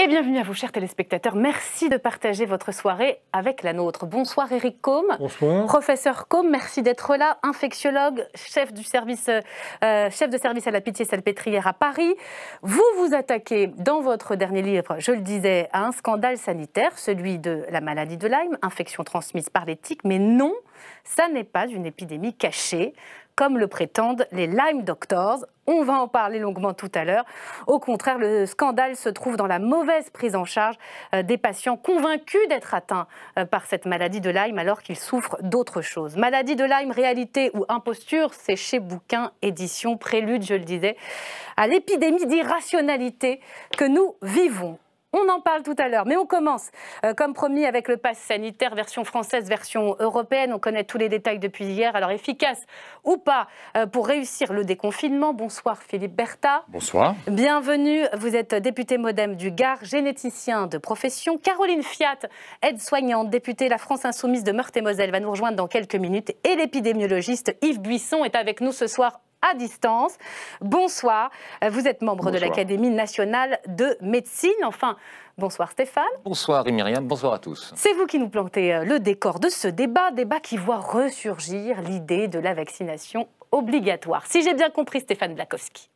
Et bienvenue à vous, chers téléspectateurs. Merci de partager votre soirée avec la nôtre. Bonsoir Éric Côme. Bonsoir. Professeur Côme, merci d'être là. Infectiologue, chef de service à la Pitié-Salpêtrière à Paris. Vous vous attaquez dans votre dernier livre, je le disais, à un scandale sanitaire, celui de la maladie de Lyme, infection transmise par les tiques. Mais non, ça n'est pas une épidémie cachée, comme le prétendent les Lyme Doctors. On va en parler longuement tout à l'heure. Au contraire, le scandale se trouve dans la mauvaise prise en charge des patients convaincus d'être atteints par cette maladie de Lyme alors qu'ils souffrent d'autre chose. Maladie de Lyme, réalité ou imposture, c'est chez Bouquin Édition, prélude, je le disais, à l'épidémie d'irrationalité que nous vivons. On en parle tout à l'heure, mais on commence, comme promis, avec le pass sanitaire, version française, version européenne. On connaît tous les détails depuis hier, alors efficace ou pas pour réussir le déconfinement. Bonsoir Philippe Berthat. Bonsoir. Bienvenue, vous êtes député MoDem du Gard, généticien de profession. Caroline Fiat, aide-soignante, députée La France Insoumise de Meurthe-et-Moselle, va nous rejoindre dans quelques minutes. Et l'épidémiologiste Yves Buisson est avec nous ce soir à distance. Bonsoir, vous êtes membre de l'Académie nationale de médecine. Enfin, bonsoir Stéphane. Bonsoir Myriam, bonsoir à tous. C'est vous qui nous plantez le décor de ce débat qui voit ressurgir l'idée de la vaccination obligatoire. Si j'ai bien compris, Stéphane Blakowski.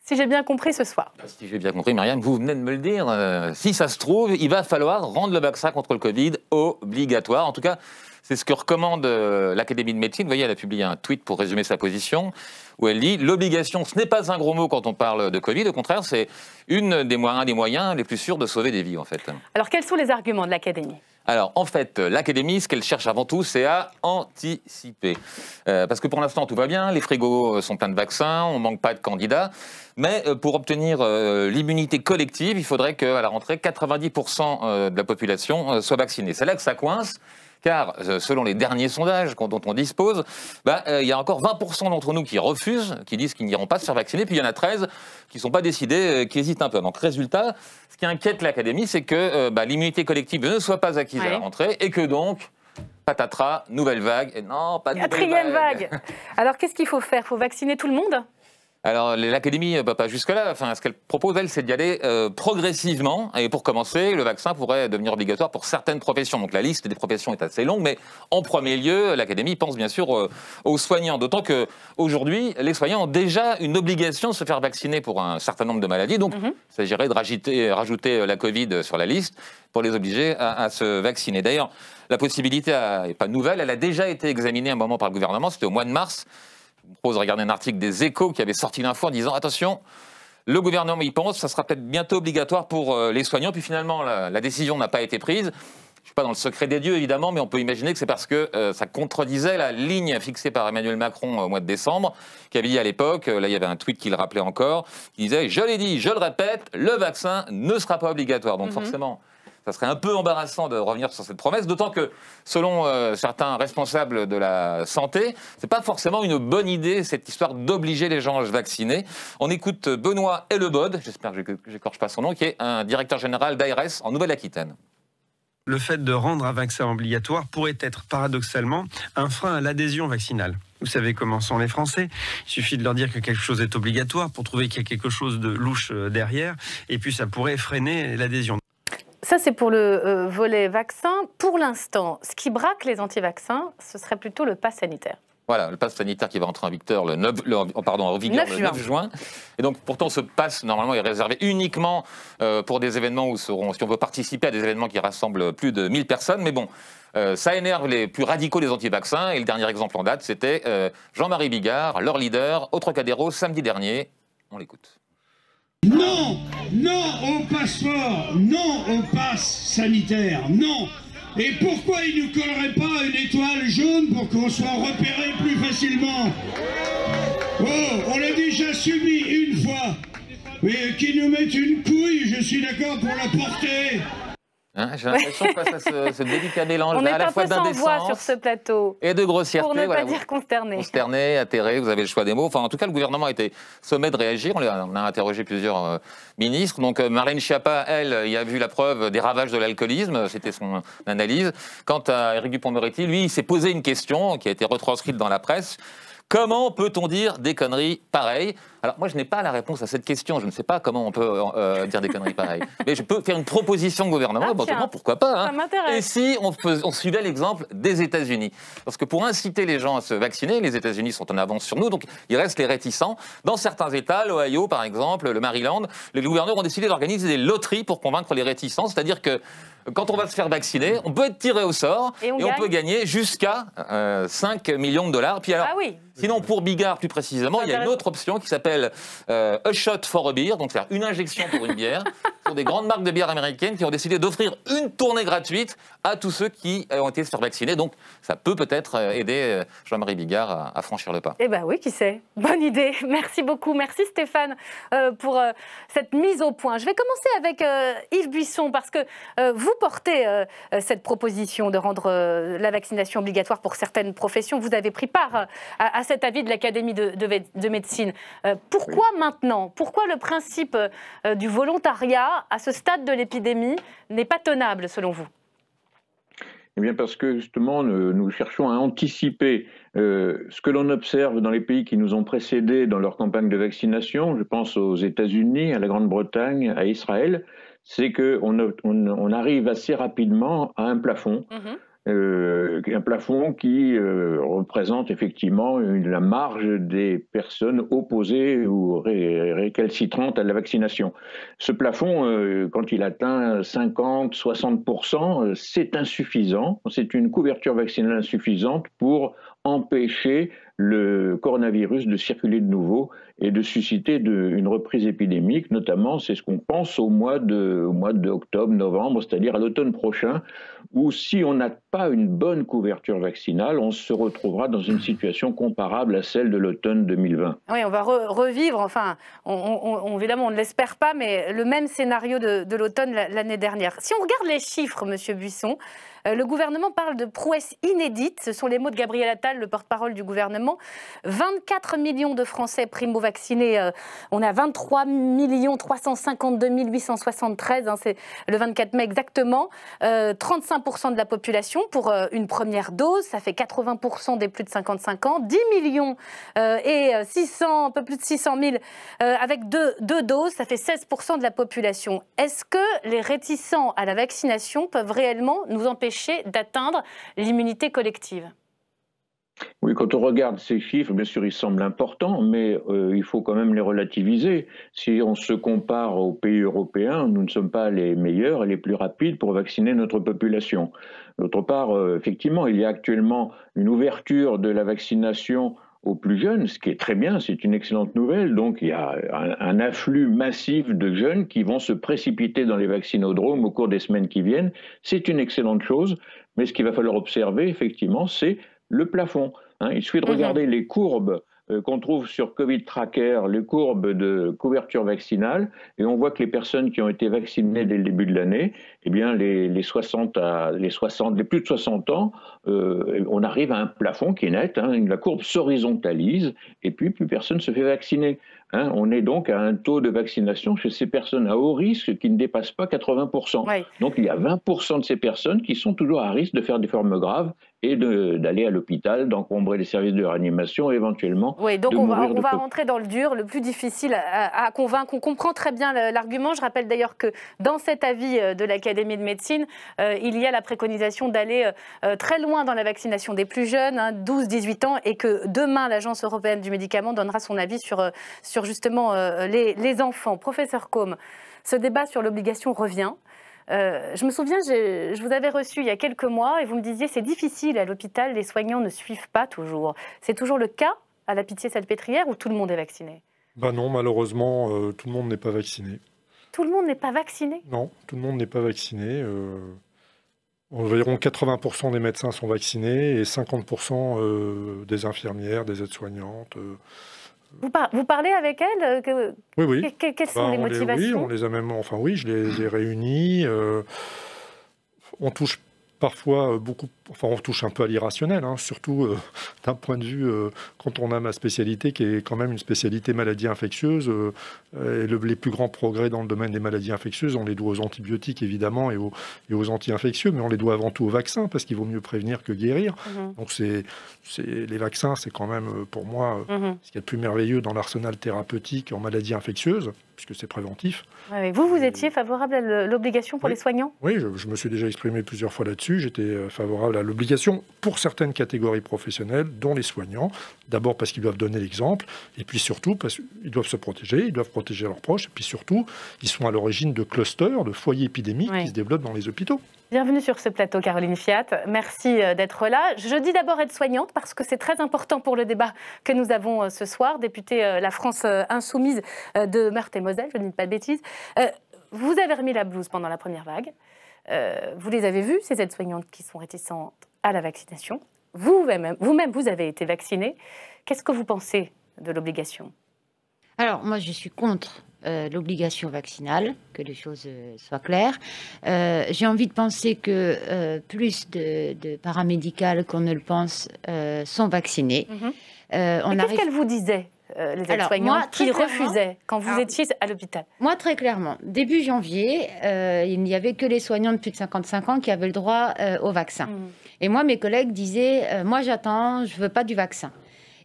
Si j'ai bien compris ce soir. Si j'ai bien compris, Myriam, vous venez de me le dire. Si ça se trouve, il va falloir rendre le vaccin contre le Covid obligatoire. En tout cas, c'est ce que recommande l'Académie de médecine. Vous voyez, elle a publié un tweet pour résumer sa position, où elle dit « L'obligation, ce n'est pas un gros mot quand on parle de Covid. Au contraire, c'est un des moyens les plus sûrs de sauver des vies, en fait. » Alors, quels sont les arguments de l'Académie ? Alors, en fait, l'Académie, ce qu'elle cherche avant tout, c'est à anticiper. Parce que pour l'instant, tout va bien, les frigos sont pleins de vaccins, on ne manque pas de candidats. Mais pour obtenir l'immunité collective, il faudrait qu'à la rentrée, 90% de la population soit vaccinée. C'est là que ça coince. Car, selon les derniers sondages dont on dispose, il y a encore 20% d'entre nous qui refusent, qui disent qu'ils n'iront pas se faire vacciner, puis il y en a 13 qui ne sont pas décidés, qui hésitent un peu. Donc, résultat, ce qui inquiète l'Académie, c'est que l'immunité collective ne soit pas acquise à la rentrée, et que donc, patatras, nouvelle vague, et non, pas de nouvelle quatrième vague. Alors, qu'est-ce qu'il faut faire ? Il faut vacciner tout le monde ? Alors, l'Académie, pas jusque-là. Enfin, ce qu'elle propose, elle, c'est d'y aller progressivement. Et pour commencer, le vaccin pourrait devenir obligatoire pour certaines professions. Donc, la liste des professions est assez longue. Mais en premier lieu, l'Académie pense bien sûr aux soignants. D'autant qu'aujourd'hui, les soignants ont déjà une obligation de se faire vacciner pour un certain nombre de maladies. Donc, il s'agirait de rajouter la Covid sur la liste pour les obliger à se vacciner. D'ailleurs, la possibilité n'est pas nouvelle. Elle a déjà été examinée un moment par le gouvernement. C'était au mois de mars. Je vous propose de regarder un article des Échos qui avait sorti l'info en disant « Attention, le gouvernement y pense, ça sera peut-être bientôt obligatoire pour les soignants. » Puis finalement, la décision n'a pas été prise. Je ne suis pas dans le secret des dieux, évidemment, mais on peut imaginer que c'est parce que ça contredisait la ligne fixée par Emmanuel Macron au mois de décembre, qui avait dit à l'époque, là il y avait un tweet qui le rappelait encore, qui disait « Je l'ai dit, je le répète, le vaccin ne sera pas obligatoire. » Donc forcément, ça serait un peu embarrassant de revenir sur cette promesse, d'autant que, selon certains responsables de la santé, c'est pas forcément une bonne idée, cette histoire d'obliger les gens à se vacciner. On écoute Benoît Hellebode, j'espère que j'écorche pas son nom, qui est un directeur général d'ARS en Nouvelle-Aquitaine. Le fait de rendre un vaccin obligatoire pourrait être paradoxalement un frein à l'adhésion vaccinale. Vous savez comment sont les Français. Il suffit de leur dire que quelque chose est obligatoire pour trouver qu'il y a quelque chose de louche derrière, et puis ça pourrait freiner l'adhésion. Ça, c'est pour le volet vaccin. Pour l'instant, ce qui braque les anti-vaccins, ce serait plutôt le pass sanitaire. Voilà, le pass sanitaire qui va entrer en vigueur le 9 juin. Et donc, pourtant, ce pass, normalement, est réservé uniquement pour des événements où si on veut participer à des événements qui rassemblent plus de 1000 personnes. Mais bon, ça énerve les plus radicaux des anti-vaccins. Et le dernier exemple en date, c'était Jean-Marie Bigard, leur leader, au Trocadéro, samedi dernier. On l'écoute. Non, non au passeport, non au pass sanitaire, non. Et pourquoi il ne nous collerait pas une étoile jaune pour qu'on soit repéré plus facilement? Oh, on l'a déjà subi une fois. Mais qu'ils nous mettent une couille, je suis d'accord pour la porter. J'ai l'impression que face à ce délicat mélange à la fois d'indécence sur ce plateau et de grossièreté. Pour ne pas dire consterné. Consterné, atterré, vous avez le choix des mots. Enfin, en tout cas, le gouvernement a été sommé de réagir. On a interrogé plusieurs ministres. Donc, Marlène Schiappa, elle, y a vu la preuve des ravages de l'alcoolisme. C'était son analyse. Quant à Éric Dupond-Moretti, lui, il s'est posé une question qui a été retranscrite dans la presse. Comment peut-on dire des conneries pareilles? Alors moi, je n'ai pas la réponse à cette question. Je ne sais pas comment on peut dire des conneries pareilles. Mais je peux faire une proposition au gouvernement, éventuellement, pourquoi pas. Ça m'intéresse. Et si on suivait l'exemple des États-Unis? Parce que pour inciter les gens à se vacciner, les États-Unis sont en avance sur nous, donc il reste les réticents. Dans certains États, l'Ohio par exemple, le Maryland, les gouverneurs ont décidé d'organiser des loteries pour convaincre les réticents. C'est-à-dire que quand on va se faire vacciner, on peut être tiré au sort et on peut gagner jusqu'à 5 millions de dollars. Puis alors, sinon, pour Bigard plus précisément, il y a une autre option qui s'appelle A Shot for a Beer, donc faire une injection pour une bière. Ce sont des grandes marques de bière américaines qui ont décidé d'offrir une tournée gratuite à tous ceux qui ont été se faire vacciner. Donc ça peut peut-être aider Jean-Marie Bigard à franchir le pas. Eh bien oui, qui sait. Bonne idée. Merci beaucoup. Merci Stéphane pour cette mise au point. Je vais commencer avec Yves Buisson parce que vous portez cette proposition de rendre la vaccination obligatoire pour certaines professions. Vous avez pris part à cet avis de l'Académie de médecine. Pourquoi maintenant? Pourquoi le principe du volontariat à ce stade de l'épidémie n'est pas tenable selon vous? Eh bien parce que justement, nous cherchons à anticiper ce que l'on observe dans les pays qui nous ont précédés dans leur campagne de vaccination. Je pense aux États-Unis, à la Grande-Bretagne, à Israël. C'est qu'on arrive assez rapidement à un plafond. Un plafond qui représente effectivement la marge des personnes opposées ou récalcitrantes à la vaccination. Ce plafond, quand il atteint 50-60%, c'est insuffisant. C'est une couverture vaccinale insuffisante pour empêcher le coronavirus de circuler de nouveau et de susciter une reprise épidémique, notamment, c'est ce qu'on pense au mois d'octobre, novembre, c'est-à-dire à l'automne prochain, où si on n'a pas une bonne couverture vaccinale, on se retrouvera dans une situation comparable à celle de l'automne 2020. Oui, on va revivre, enfin, évidemment, on ne l'espère pas, mais le même scénario de l'automne l'année dernière. Si on regarde les chiffres, Monsieur Buisson, le gouvernement parle de prouesse inédite. Ce sont les mots de Gabriel Attal, le porte-parole du gouvernement. 24 millions de Français primo-vaccinés. On a 23 352 873, c'est le 24 mai exactement. 35% de la population pour une première dose. Ça fait 80% des plus de 55 ans. 10 millions et 600, un peu plus de 600 000 avec deux doses. Ça fait 16% de la population. Est-ce que les réticents à la vaccination peuvent réellement nous empêcher d'atteindre l'immunité collective? Oui, quand on regarde ces chiffres, bien sûr, ils semblent importants, mais il faut quand même les relativiser. Si on se compare aux pays européens, nous ne sommes pas les meilleurs et les plus rapides pour vacciner notre population. D'autre part, effectivement, il y a actuellement une ouverture de la vaccination aux plus jeunes, ce qui est très bien, c'est une excellente nouvelle. Donc il y a un afflux massif de jeunes qui vont se précipiter dans les vaccinodromes au cours des semaines qui viennent. C'est une excellente chose, mais ce qu'il va falloir observer, effectivement, c'est le plafond. Il suffit de regarder les courbes qu'on trouve sur Covid Tracker, les courbes de couverture vaccinale, et on voit que les personnes qui ont été vaccinées dès le début de l'année, eh bien les plus de 60 ans, on arrive à un plafond qui est net, la courbe s'horizontalise, et puis plus personne ne se fait vacciner. On est donc à un taux de vaccination chez ces personnes à haut risque qui ne dépasse pas 80%. Oui. Donc il y a 20% de ces personnes qui sont toujours à risque de faire des formes graves et d'aller à l'hôpital, d'encombrer les services de réanimation et éventuellement donc on va rentrer dans le dur, le plus difficile à convaincre. On comprend très bien l'argument. Je rappelle d'ailleurs que dans cet avis de l'Académie de médecine, il y a la préconisation d'aller très loin dans la vaccination des plus jeunes, 12-18 ans, et que demain, l'Agence européenne du médicament donnera son avis sur justement les enfants. Professeur Côme, ce débat sur l'obligation revient. Je me souviens, je vous avais reçu il y a quelques mois et vous me disiez c'est difficile à l'hôpital, les soignants ne suivent pas toujours. C'est toujours le cas à la Pitié-Salpêtrière où tout le monde est vacciné? Non, malheureusement, tout le monde n'est pas vacciné. Tout le monde n'est pas vacciné? Non, tout le monde n'est pas vacciné. Environ 80% des médecins sont vaccinés et 50% des infirmières, des aides-soignantes. Vous parlez avec elles? Oui. Quelles sont les motivations? Oui, on les a même... Enfin oui, je les ai réunis. On touche parfois beaucoup... Enfin, on touche un peu à l'irrationnel, hein, surtout d'un point de vue, quand on a ma spécialité, qui est quand même une spécialité maladie infectieuse. Et les plus grands progrès dans le domaine des maladies infectieuses, on les doit aux antibiotiques, évidemment, et aux anti-infectieux, mais on les doit avant tout aux vaccins, parce qu'il vaut mieux prévenir que guérir. Donc, les vaccins, c'est quand même, pour moi, ce qu'il y a de plus merveilleux dans l'arsenal thérapeutique en maladies infectieuses, puisque c'est préventif. Ouais, vous étiez favorable à l'obligation pour les soignants? Oui, je me suis déjà exprimé plusieurs fois là-dessus. J'étais favorable à l'obligation pour certaines catégories professionnelles, dont les soignants. D'abord parce qu'ils doivent donner l'exemple, et puis surtout parce qu'ils doivent se protéger, ils doivent protéger leurs proches, et puis surtout, ils sont à l'origine de clusters, de foyers épidémiques qui se développent dans les hôpitaux. Bienvenue sur ce plateau, Caroline Fiat. Merci d'être là. Je dis d'abord être soignante parce que c'est très important pour le débat que nous avons ce soir. Députée La France Insoumise de Meurthe-et-Moselle, je ne dis pas de bêtises. Vous avez remis la blouse pendant la première vague. Vous les avez vus, ces aides-soignantes qui sont réticentes à la vaccination. Vous-même, vous avez été vaccinée. Qu'est-ce que vous pensez de l'obligation? Alors, moi, je suis contre l'obligation vaccinale, que les choses soient claires. J'ai envie de penser que plus de paramédicales qu'on ne le pense sont vaccinées. Qu'est-ce qu'elles vous disaient, les aides-soignantes, qui refusaient quand vous étiez à l'hôpital? Moi, très clairement, début janvier, il n'y avait que les soignants de plus de 55 ans qui avaient le droit au vaccin. Et moi, mes collègues disaient, moi j'attends, je ne veux pas du vaccin.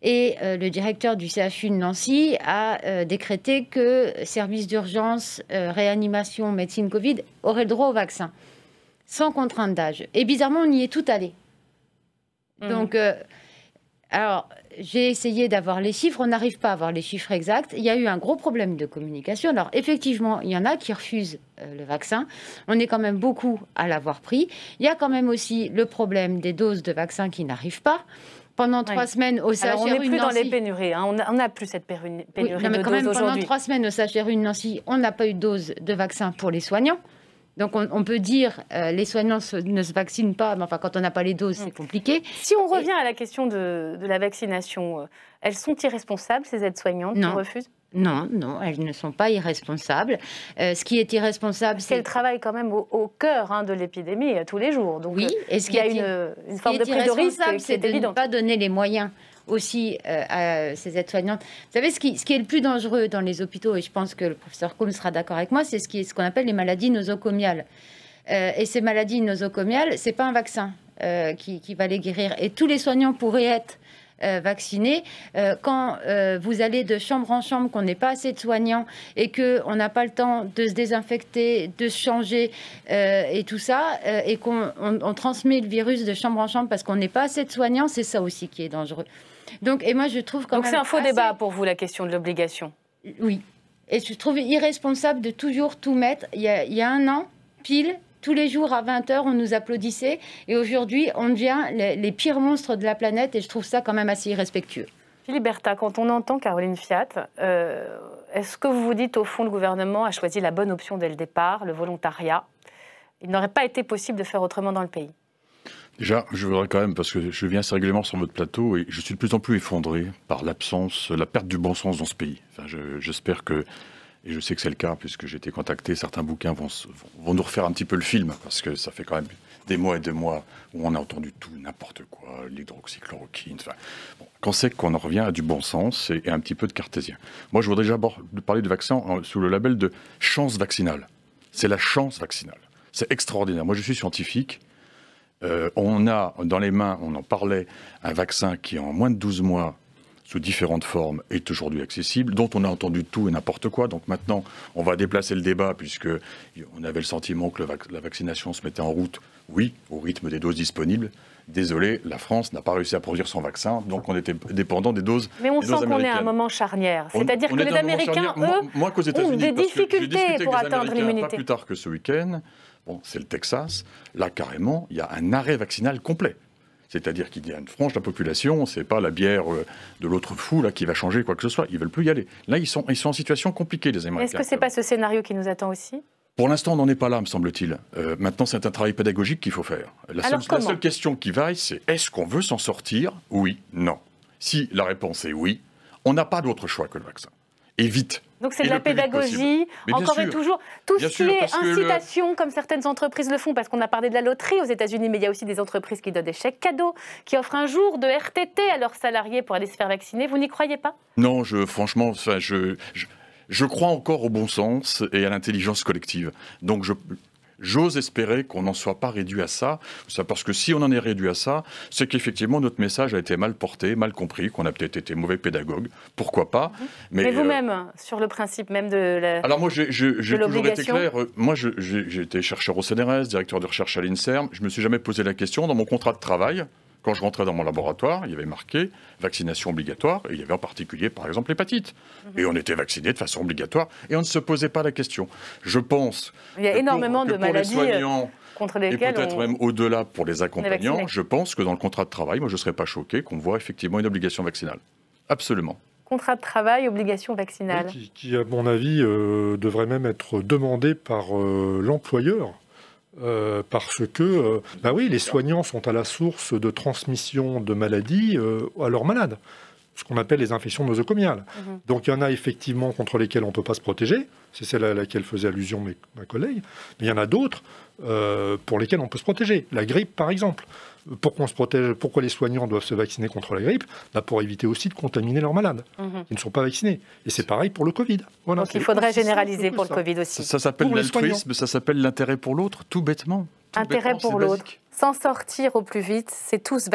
Et le directeur du CHU de Nancy a décrété que service d'urgence, réanimation, médecine Covid auraient le droit au vaccin, sans contrainte d'âge. Et bizarrement, on y est tout allé. Donc, alors, j'ai essayé d'avoir les chiffres, on n'arrive pas à avoir les chiffres exacts. Il y a eu un gros problème de communication. Alors, effectivement, il y en a qui refusent le vaccin. On est quand même beaucoup à l'avoir pris. Il y a quand même aussi le problème des doses de vaccin qui n'arrivent pas. Pendant 3 semaines au CHRU Alors, on n'est plus Nancy, dans les pénuries, hein. On n'a plus cette pénurie de doses aujourd'hui. Pendant 3 semaines au CHRU de Nancy, on n'a pas eu de dose de vaccin pour les soignants. Donc on peut dire les soignants ne se vaccinent pas, mais enfin quand on n'a pas les doses, c'est compliqué. Si on revient à la question de la vaccination, elles sont irresponsables, ces aides-soignantes qui refusent? Non, elles ne sont pas irresponsables. Ce qui est irresponsable, c'est qu'elles travaillent quand même au cœur de l'épidémie tous les jours. Donc, oui, et ce qui il y a une forme de prise de risque qui est évidente. Ne pas donner les moyens aussi à ces aides-soignantes. Vous savez, ce qui est le plus dangereux dans les hôpitaux, et je pense que le professeur Combe sera d'accord avec moi, c'est ce qu'on appelle les maladies nosocomiales. Et ces maladies nosocomiales, c'est pas un vaccin qui va les guérir. Et tous les soignants pourraient être vaccinés. Quand vous allez de chambre en chambre, qu'on n'est pas assez de soignants et qu'on n'a pas le temps de se désinfecter, de se changer et tout ça, et qu'on transmet le virus de chambre en chambre parce qu'on n'est pas assez de soignants, c'est ça aussi qui est dangereux. Donc, et moi, je trouve quand même... Donc c'est un faux débat pour vous, la question de l'obligation? Oui. Et je trouve irresponsable de toujours tout mettre. Il y a un an, pile, tous les jours à 20h, on nous applaudissait. Et aujourd'hui, on devient les pires monstres de la planète. Et je trouve ça quand même assez irrespectueux. Philippe Berta, quand on entend Caroline Fiat, est-ce que vous vous dites, au fond, le gouvernement a choisi la bonne option dès le départ, le volontariat? Il n'aurait pas été possible de faire autrement dans le pays? Déjà, je voudrais quand même, parce que je viens assez régulièrement sur votre plateau, et je suis de plus en plus effondré par la perte du bon sens dans ce pays. Enfin, j'espère que, et je sais que c'est le cas, puisque j'ai été contacté, certains bouquins vont nous refaire un petit peu le film, parce que ça fait quand même des mois et des mois où on a entendu tout, n'importe quoi, l'hydroxychloroquine, enfin... Bon, qu'on sait qu'on en revient à du bon sens et un petit peu de cartésien. Moi, je voudrais déjà parler de vaccin sous le label de chance vaccinale. C'est la chance vaccinale. C'est extraordinaire. Moi, je suis scientifique. On a dans les mains, on en parlait, un vaccin qui en moins de 12 mois, sous différentes formes, est aujourd'hui accessible, dont on a entendu tout et n'importe quoi. Donc maintenant, on va déplacer le débat, puisqu'on avait le sentiment que la vaccination se mettait en route, oui, au rythme des doses disponibles. Désolé, la France n'a pas réussi à produire son vaccin, donc on était dépendant des doses. Mais on sent qu'on est à un moment charnière. C'est-à-dire que les Américains, eux, ont des difficultés pour atteindre l'immunité. Pas plus tard que ce week-end, bon, c'est le Texas, là carrément, il y a un arrêt vaccinal complet. C'est-à-dire qu'il y a une frange de la population, c'est pas la bière de l'autre fou là qui va changer quoi que ce soit. Ils veulent plus y aller. Là, ils sont en situation compliquée, les Américains. Est-ce que c'est pas ce scénario qui nous attend aussi? Pour l'instant, on n'en est pas là, me semble-t-il. Maintenant, c'est un travail pédagogique qu'il faut faire. La seule question qui vaille, c'est est-ce qu'on veut s'en sortir? Oui, non. Si la réponse est oui, on n'a pas d'autre choix que le vaccin. et vite. Donc c'est de la pédagogie, encore et toujours. Tout ce qui est incitation, comme certaines entreprises le font, parce qu'on a parlé de la loterie aux États-Unis, mais il y a aussi des entreprises qui donnent des chèques cadeaux, qui offrent un jour de RTT à leurs salariés pour aller se faire vacciner. Vous n'y croyez pas? Non, franchement, je crois encore au bon sens et à l'intelligence collective. Donc j'ose espérer qu'on n'en soit pas réduit à ça, parce que si on en est réduit à ça, c'est qu'effectivement notre message a été mal porté, mal compris, qu'on a peut-être été mauvais pédagogue, pourquoi pas. Mais vous-même, sur le principe même de la... Alors moi, j'ai toujours été clair. Moi, j'ai été chercheur au CNRS, directeur de recherche à l'INSERM. Je me suis jamais posé la question dans mon contrat de travail. Quand je rentrais dans mon laboratoire, il y avait marqué vaccination obligatoire, et il y avait en particulier, par exemple, l'hépatite. Et on était vaccinés de façon obligatoire, et on ne se posait pas la question. Je pense il y a énormément de maladies pour les soignants, contre lesquelles et peut-être même au-delà pour les accompagnants, je pense que dans le contrat de travail, moi je ne serais pas choqué qu'on voit effectivement une obligation vaccinale. Absolument. Contrat de travail, obligation vaccinale. Oui, qui, à mon avis, devrait même être demandé par l'employeur. Parce que, oui, les soignants sont à la source de transmission de maladies à leurs malades, ce qu'on appelle les infections nosocomiales. Donc il y en a effectivement contre lesquelles on ne peut pas se protéger, c'est celle à laquelle faisait allusion ma collègue, mais il y en a d'autres pour lesquelles on peut se protéger. La grippe, par exemple. Pourquoi on se protège? Pourquoi les soignants doivent se vacciner contre la grippe? Pour éviter aussi de contaminer leurs malades. Ils ne sont pas vaccinés. Et c'est pareil pour le Covid. Voilà, donc il faudrait généraliser pour le Covid aussi. Ça s'appelle l'altruisme, ça s'appelle l'intérêt pour l'autre, tout bêtement. Intérêt pour l'autre. S'en sortir au plus vite, c'est tous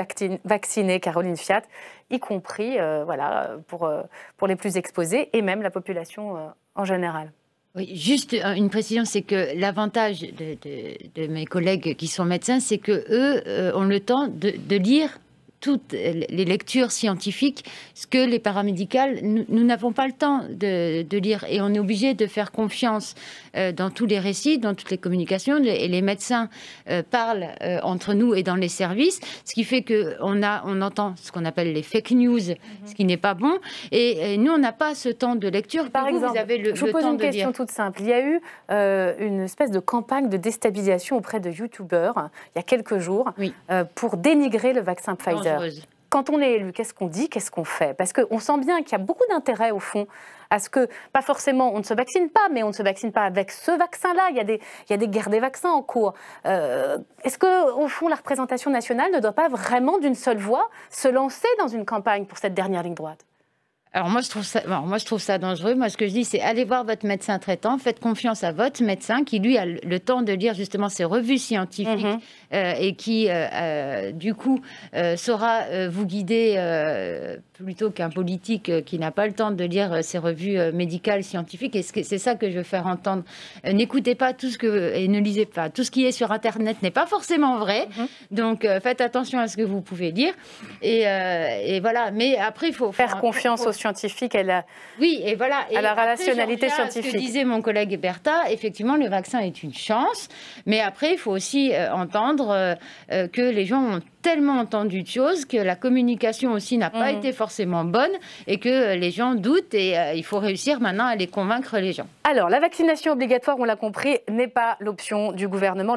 vaccinés, Caroline Fiat, y compris pour les plus exposés et même la population en général. Oui, juste une précision, c'est que l'avantage de mes collègues qui sont médecins, c'est qu'eux ont le temps de lire toutes les lectures scientifiques, ce que les paramédicales, nous n'avons pas le temps de lire. Et on est obligé de faire confiance dans tous les récits, dans toutes les communications. Et les médecins parlent entre nous et dans les services, ce qui fait qu'on entend ce qu'on appelle les fake news, ce qui n'est pas bon. Et nous, on n'a pas ce temps de lecture. Par exemple, vous avez le temps de lire. Je vous pose une question toute simple. Il y a eu une espèce de campagne de déstabilisation auprès de youtubeurs, il y a quelques jours, pour dénigrer le vaccin Pfizer. Quand on est élu, qu'est-ce qu'on dit, qu'est-ce qu'on fait? Parce qu'on sent bien qu'il y a beaucoup d'intérêt, au fond, à ce que, pas forcément, on ne se vaccine pas, mais on ne se vaccine pas avec ce vaccin-là. Il y a des guerres des vaccins en cours. Est-ce que, au fond, la représentation nationale ne doit pas vraiment, d'une seule voix, se lancer dans une campagne pour cette dernière ligne droite? Alors moi je trouve ça dangereux. Moi ce que je dis c'est allez voir votre médecin traitant, faites confiance à votre médecin qui lui a le temps de lire justement ces revues scientifiques et qui du coup saura vous guider plutôt qu'un politique qui n'a pas le temps de lire ces revues médicales scientifiques. Et c'est ça que je veux faire entendre. N'écoutez pas tout et ne lisez pas. Tout ce qui est sur Internet n'est pas forcément vrai. Donc faites attention à ce que vous pouvez lire. Et voilà. Mais après il faut faire confiance aux scientifiques, à la rationalité scientifique. Ce que disait mon collègue Bertha, effectivement, le vaccin est une chance, mais après, il faut aussi entendre que les gens ont tellement entendu de choses que la communication aussi n'a pas été forcément bonne et que les gens doutent et il faut réussir maintenant à les convaincre les gens. Alors, la vaccination obligatoire, on l'a compris, n'est pas l'option du gouvernement.